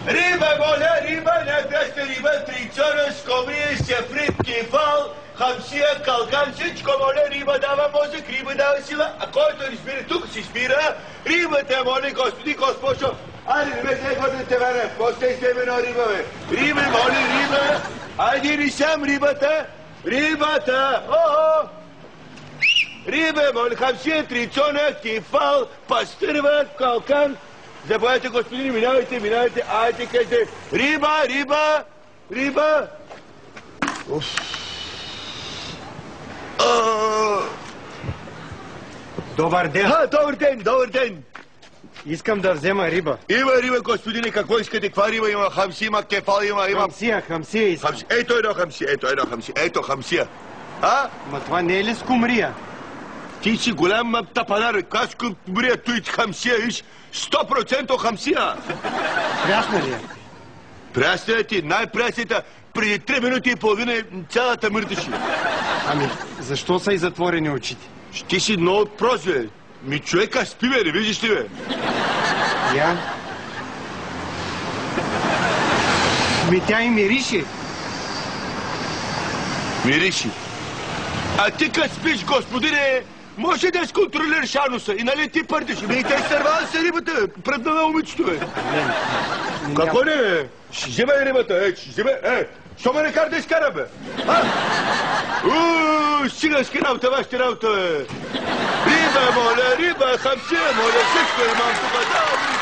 Риба, моля, риба, най-пряща риба, трицона, скумрия, сефрит, кефал, хамсия, калкан, всичко, моля, риба дава мозък, риба дава сила, а който не спира, тук си спира, рибата, моля, господи, госпожо, айде, не ме се ходите тевара, после сте едно риба, бе. Риба, моля, риба, айде, не сам рибата, рибата, о-о! Риба, моля, хамсия, трицона, кефал, пастърва, калкан. Заповядайте, господини, минавайте, айде, кажете, риба. Добър ден. Добър ден. Искам да взема риба. Има риба, господине, какво искате? Каква риба има? Хамси, има кефал, има... Хамсия искам. Ето едно хамси, ето хамсия. Ма това не е ли скумрия? Ти си голям тапанар, как скумрия, той хамсия, иш 100% хамсия. Прясна ли е? Прясна е ти, най-прясната. Преди 3 минути и половина цялата мърдаше. Ами, защо са и затворени очите? Ти си много прост, бе. Човека спи, бе, не виждаш ли, бе? Я? Тя и мирише. Мириши. А ти като спиш, господине, може да сконтролираш ануса и нали ти пърдиш? Те изтървава се рибата, пръдна на момичето, бе. Какво не, бе? Ще вземе рибата, ще вземе, що ме не кара да изкара, бе? Цигански работа, вашата работа, бе. Риба, моля, хамсия, моля, всичко имам тук, да.